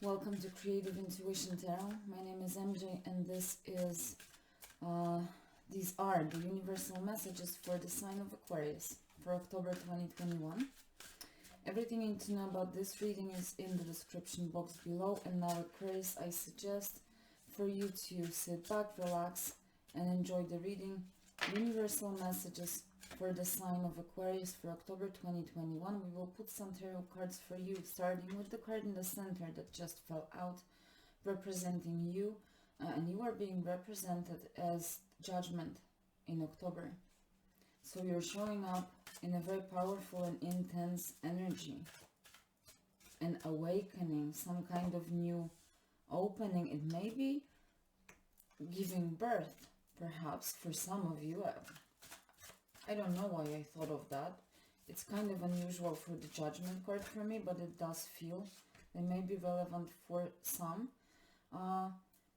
Welcome to Creative Intuition Tarot. My name is MJ and this is, these are the universal messages for the sign of Aquarius for October 2021. Everything you need to know about this reading is in the description box below. And now Aquarius, I suggest for you to sit back, relax and enjoy the reading. Universal messages for the sign of Aquarius for October 2021. We will put some tarot cards for you, starting with the card in the center that just fell out, representing you, and you are being represented as Judgment in October. So you're showing up in a very powerful and intense energy, an awakening, some kind of new opening. It may be giving birth, perhaps, for some of you. I don't know why I thought of that. It's kind of unusual for the Judgment card for me, but it does feel they may be relevant for some.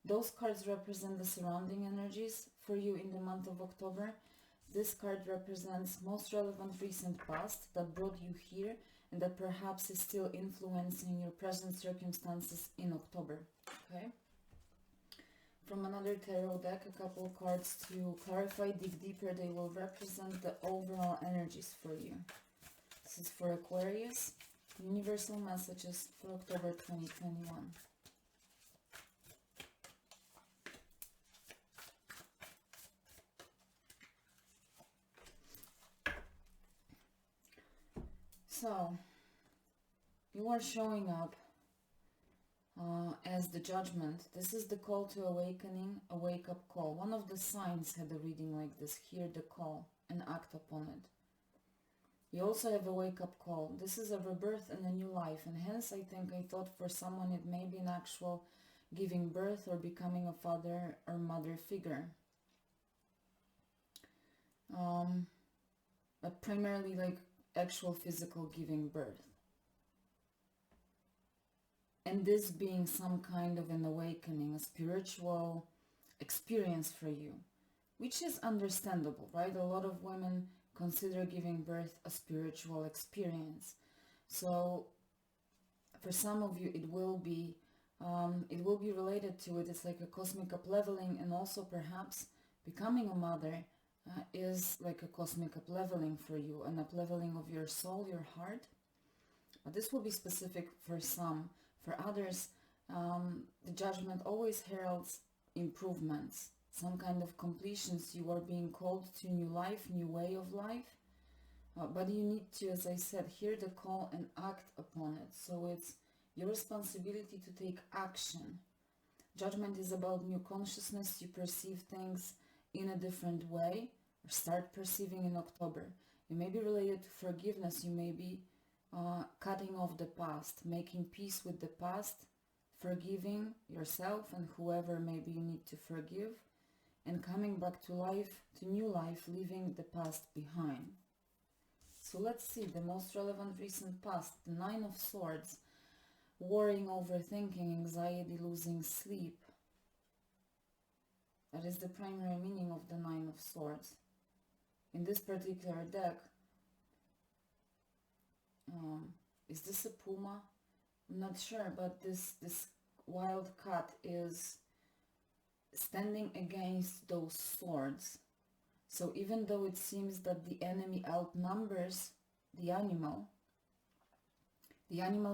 Those cards represent the surrounding energies for you in the month of October. This card represents most relevant recent past that brought you here and that perhaps is still influencing your present circumstances in October. Okay? From another tarot deck, a couple cards to clarify, dig deeper. They will represent the overall energies for you. This is for Aquarius, universal messages for October 2021. So, you are showing up as the Judgment. This is the call to awakening, a wake-up call. One of the signs had a reading like this. Hear the call and act upon it. You also have a wake-up call. This is a rebirth and a new life, and hence I thought for someone it may be an actual giving birth or becoming a father or mother figure. But primarily like actual physical giving birth. And this being some kind of an awakening, a spiritual experience for you, which is understandable, right? A lot of women consider giving birth a spiritual experience. So for some of you, it will be related to it. It's like a cosmic upleveling, and also perhaps becoming a mother is like a cosmic upleveling for you, an upleveling of your soul, your heart. But this will be specific for some. For others, the Judgment always heralds improvements, some kind of completions. You are being called to new life, new way of life. But you need to, as I said, hear the call and act upon it. So it's your responsibility to take action. Judgment is about new consciousness. You perceive things in a different way, or start perceiving in October. It may be related to forgiveness. You may be cutting off the past, making peace with the past, forgiving yourself and whoever maybe you need to forgive, and coming back to life, to new life, leaving the past behind. So let's see the most relevant recent past. The Nine of Swords, worrying, overthinking, anxiety, losing sleep. That is the primary meaning of the Nine of Swords. In this particular deck, is this a puma? I'm not sure, but this wild cat is standing against those swords. So even though it seems that the enemy outnumbers the animal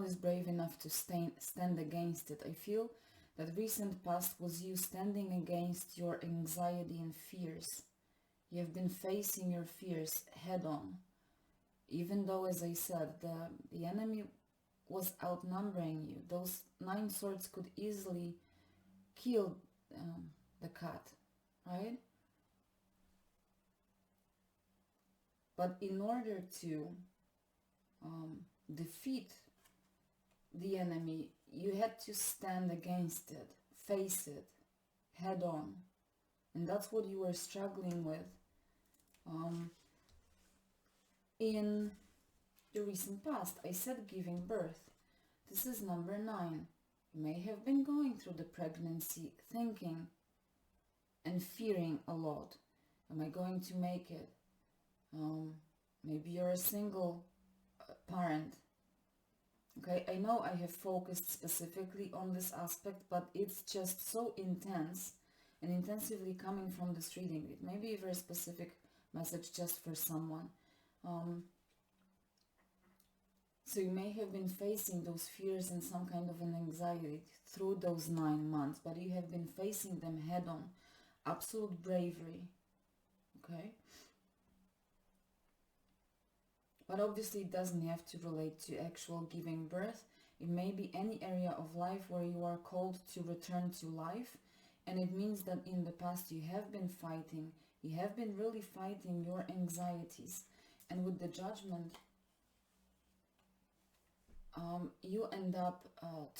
is brave enough to stand against it. I feel that recent past was you standing against your anxiety and fears. You have been facing your fears head on. Even though, as I said, the enemy was outnumbering you. Those 9 swords could easily kill the cat, right? But in order to defeat the enemy, you had to stand against it, face it, head on. And that's what you were struggling with in the recent past. I said giving birth. This is number 9. You may have been going through the pregnancy thinking and fearing a lot. Am I going to make it? Maybe you're a single parent Okay, I know I have focused specifically on this aspect, but it's just so intense and intensively coming from this reading. It may be a very specific message just for someone. So you may have been facing those fears and some kind of an anxiety through those 9 months, but you have been facing them head on. Absolute bravery, okay? But obviously it doesn't have to relate to actual giving birth. It may be any area of life where you are called to return to life, and it means that in the past you have been fighting, you have been really fighting your anxieties. And with the Judgment, you end up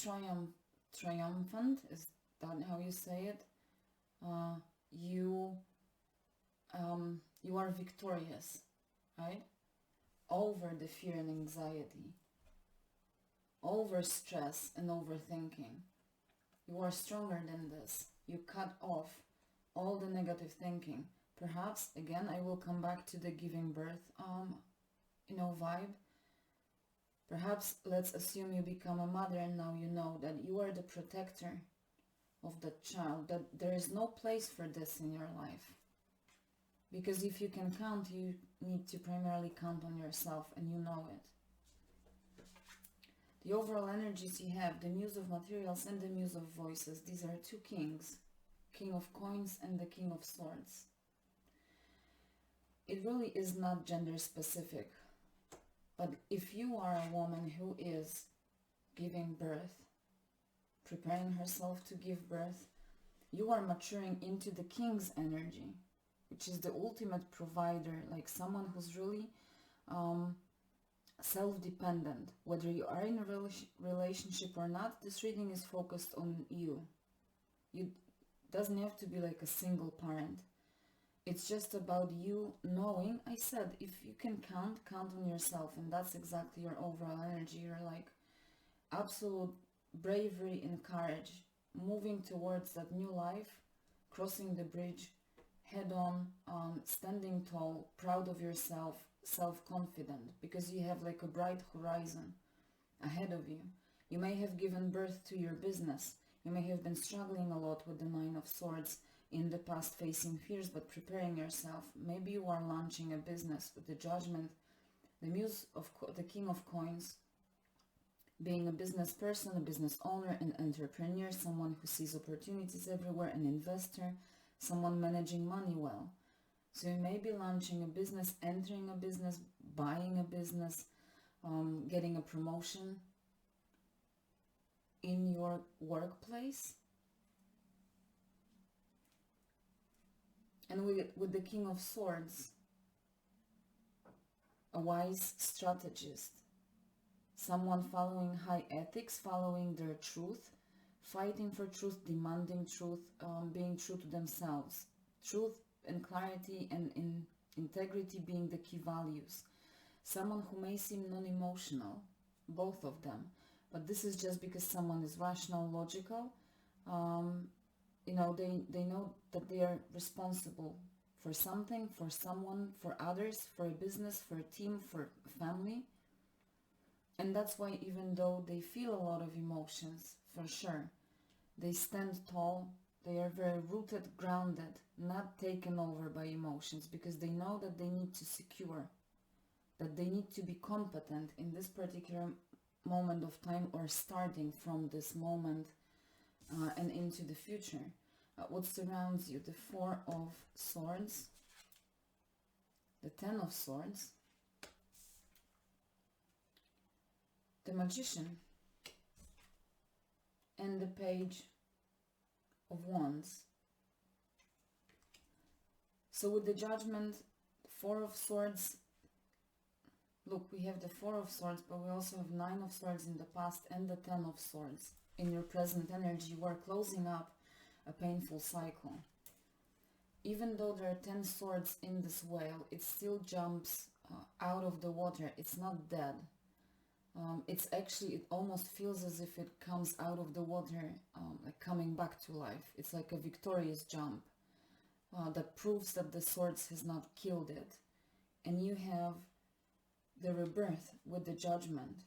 triumphant, is that how you say it? You are victorious, right? Over the fear and anxiety, over stress and overthinking. You are stronger than this. You cut off all the negative thinking. Perhaps, again, I will come back to the giving birth, vibe. Perhaps let's assume you become a mother and now you know that you are the protector of the child, that there is no place for this in your life. Because if you can count, you need to primarily count on yourself, and you know it. The overall energies you have, the Muse of Materials and the Muse of Voices, these are two kings, King of Coins and the King of Swords. It really is not gender specific, but if you are a woman who is giving birth, preparing herself to give birth, you are maturing into the King's energy, which is the ultimate provider, like someone who's really self-dependent. Whether you are in a relationship or not, this reading is focused on you. You doesn't have to be like a single parent. It's just about you knowing, I said, if you can count on yourself, and that's exactly your overall energy. You're like absolute bravery and courage, moving towards that new life, crossing the bridge head on, standing tall, proud of yourself, self-confident, because you have like a bright horizon ahead of you. You may have given birth to your business. You may have been struggling a lot with the Nine of Swords in the past, facing fears, but preparing yourself. Maybe you are launching a business with the Judgment, the Muse of the King of Coins, being a business person, a business owner, an entrepreneur, someone who sees opportunities everywhere, an investor, someone managing money well. So you may be launching a business, entering a business, buying a business, getting a promotion in your workplace. And with the King of Swords, a wise strategist, someone following high ethics, following their truth, fighting for truth, demanding truth, being true to themselves. Truth and clarity and integrity being the key values. Someone who may seem non-emotional, both of them, but this is just because someone is rational, logical. They know that they are responsible for something, for someone, for others, for a business, for a team, for a family. And that's why, even though they feel a lot of emotions, for sure, they stand tall. They are very rooted, grounded, not taken over by emotions, because they know that they need to secure, that they need to be competent in this particular moment of time, or starting from this moment and into the future. What surrounds you? The Four of Swords, the Ten of Swords, the Magician, and the Page of Wands. So with the Judgment, Four of Swords, look, we have the Four of Swords, but we also have Nine of Swords in the past and the Ten of Swords. In your present energy, you are closing up a painful cycle. Even though there are 10 swords in this whale, it still jumps out of the water. It's not dead. It almost feels as if it comes out of the water, like coming back to life. It's like a victorious jump that proves that the swords has not killed it. And you have the rebirth with the Judgment.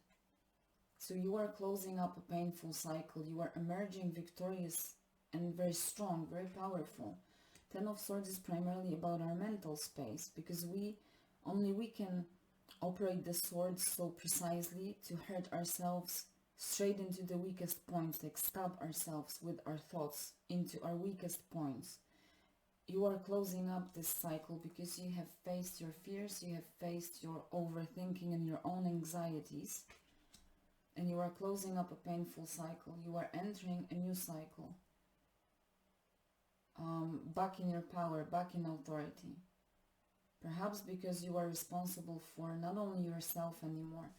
So you are closing up a painful cycle. You are emerging victorious and very strong, very powerful. Ten of Swords is primarily about our mental space, because only we can operate the swords so precisely to hurt ourselves straight into the weakest points, like stab ourselves with our thoughts into our weakest points. You are closing up this cycle because you have faced your fears, you have faced your overthinking and your own anxieties, and you are closing up a painful cycle. You are entering a new cycle, back in your power, back in authority. Perhaps because you are responsible for not only yourself anymore.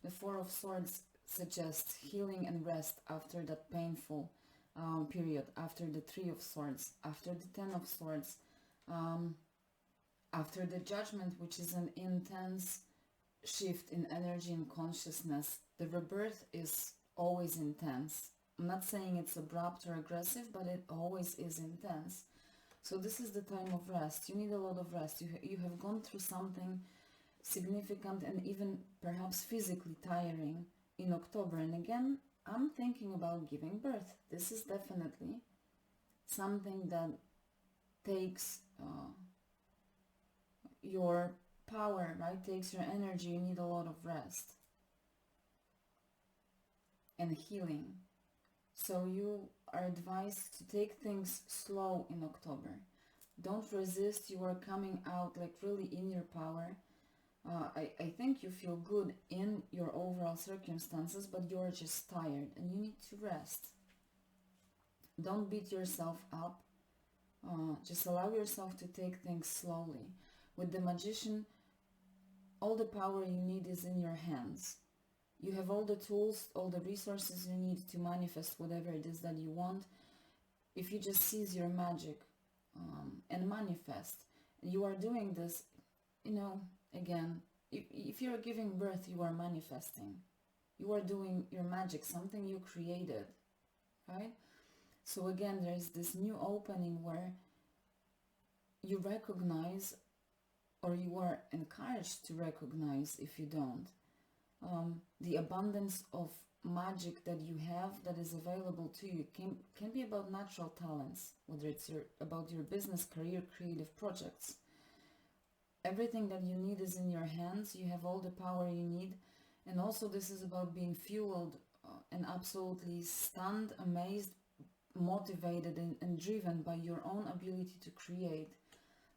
The Four of Swords suggests healing and rest after that painful period, after the Three of Swords, after the Ten of Swords, after the Judgment, which is an intense shift in energy and consciousness. The rebirth is always intense. I'm not saying it's abrupt or aggressive, but it always is intense. So this is the time of rest. You need a lot of rest. You have gone through something significant and even perhaps physically tiring in October. And again, I'm thinking about giving birth. This is definitely something that takes your power, right? Takes your energy. You need a lot of rest and healing. So you are advised to take things slow in October. Don't resist. You are coming out like really in your power. I think you feel good in your overall circumstances, but you're just tired and you need to rest. Don't beat yourself up. Just allow yourself to take things slowly. With the Magician, all the power you need is in your hands. You have all the tools, all the resources you need to manifest whatever it is that you want. If you just seize your magic and manifest. You are doing this, again, if you're giving birth, you are manifesting. You are doing your magic, something you created, right? So again, there is this new opening where you recognize, or you are encouraged to recognize, if you don't, the abundance of magic that you have that is available to you. Can be about natural talents, whether it's about your business, career, creative projects. Everything that you need is in your hands. You have all the power you need. And also this is about being fueled and absolutely stunned, amazed, motivated and driven by your own ability to create.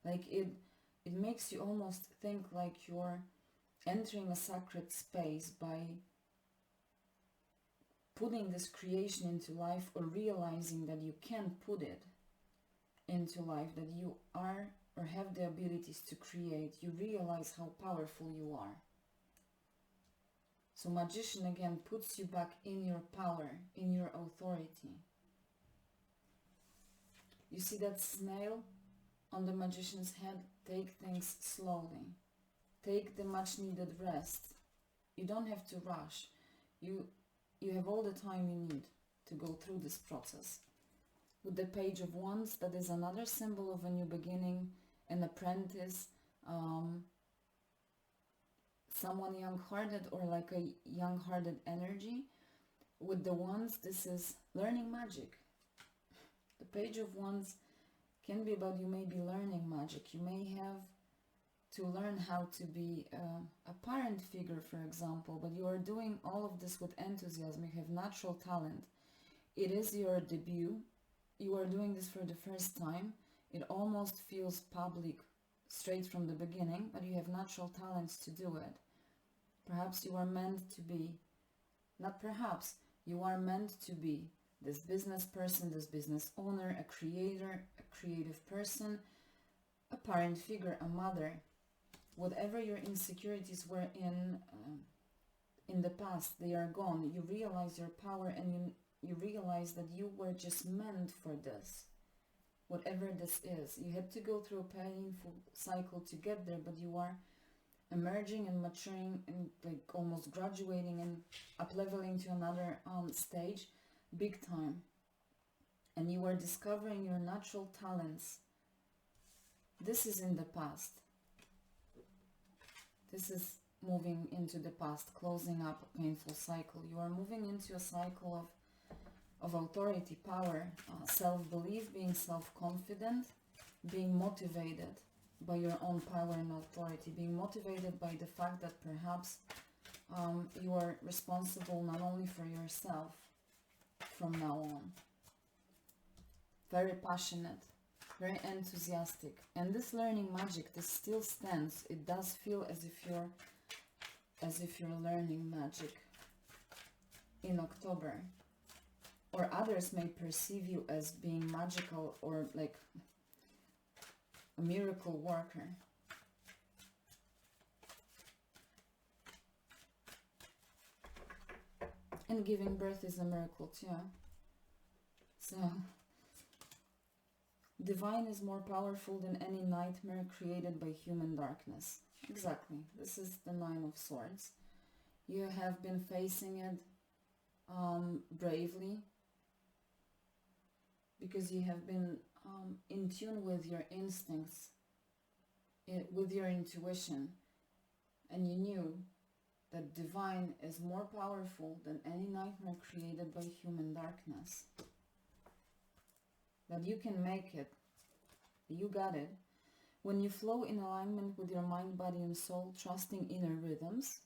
Like it makes you almost think like you're entering a sacred space by putting this creation into life, or realizing that you can put it into life, that you are or have the abilities to create. You realize how powerful you are. So Magician again puts you back in your power, in your authority. You see that snail on the Magician's head? Take things slowly. Take the much needed rest. You don't have to rush. You have all the time you need to go through this process. With the Page of Wands, that is another symbol of a new beginning, an apprentice, someone young-hearted, or like a young-hearted energy. With the Wands, this is learning magic. The Page of Wands can be about, you may be learning magic. You may have to learn how to be a parent figure, for example, but you are doing all of this with enthusiasm. You have natural talent. It is your debut. You are doing this for the first time. It almost feels public straight from the beginning, but you have natural talents to do it. Perhaps you are meant to be, not perhaps, you are meant to be this business person, this business owner, a creator, a creative person, a parent figure, a mother. Whatever your insecurities were in the past, they are gone. You realize your power, and you realize that you were just meant for this. Whatever this is, you had to go through a painful cycle to get there, but you are emerging and maturing and like almost graduating and up-leveling to another stage, big time. And you are discovering your natural talents. This is in the past. This is moving into the past, closing up a painful cycle. You are moving into a cycle of authority, power, self-belief, being self-confident, being motivated by your own power and authority, being motivated by the fact that perhaps you are responsible not only for yourself from now on. Very passionate, very enthusiastic. And this learning magic, this still stands. It does feel as if you're learning magic in October. Or others may perceive you as being magical or like a miracle worker. And giving birth is a miracle too. So, divine is more powerful than any nightmare created by human darkness. Exactly. This is the Nine of Swords. You have been facing it bravely, because you have been in tune with your instincts, with your intuition, and you knew that divine is more powerful than any nightmare created by human darkness. That you can make it. You got it. When you flow in alignment with your mind, body, and soul, trusting inner rhythms,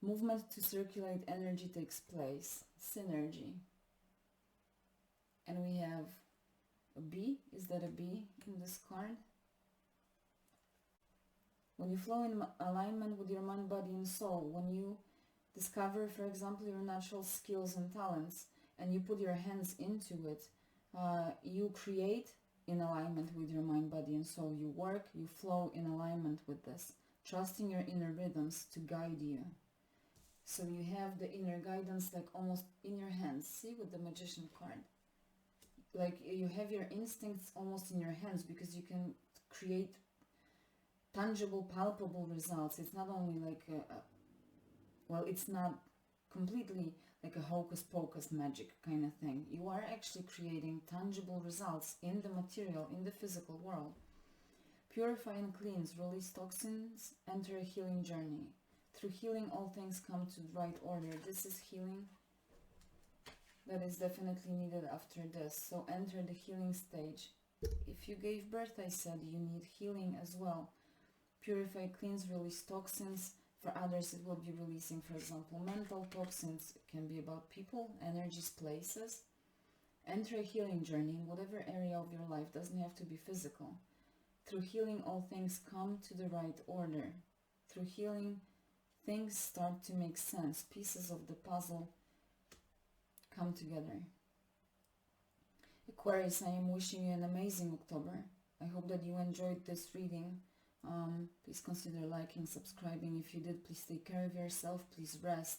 movement to circulate energy takes place, synergy. And we have a bee. Is that a bee in this card? When you flow in alignment with your mind, body, and soul, when you discover, for example, your natural skills and talents, and you put your hands into it, you create in alignment with your mind, body, and soul. You work, you flow in alignment with this, trusting your inner rhythms to guide you. So you have the inner guidance like almost in your hands. See, with the Magician card. Like you have your instincts almost in your hands, because you can create tangible, palpable results. It's not only like well, it's not completely like a hocus pocus magic kind of thing. You are actually creating tangible results in the material, in the physical world. Purify and cleanse, release toxins, enter a healing journey. Through healing, all things come to the right order. This is healing that is definitely needed after this. So enter the healing stage. If you gave birth, I said you need healing as well. Purify, cleanse, release toxins. For others, it will be releasing, for example, mental toxins. It can be about people, energies, places. Enter a healing journey in whatever area of your life. Doesn't have to be physical. Through healing, all things come to the right order. Through healing, things start to make sense. Pieces of the puzzle come together. Aquarius, I am wishing you an amazing October. I hope that you enjoyed this reading. Please consider liking, subscribing. If you did, please take care of yourself. Please rest.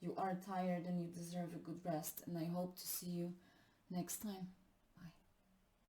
You are tired and you deserve a good rest. And I hope to see you next time.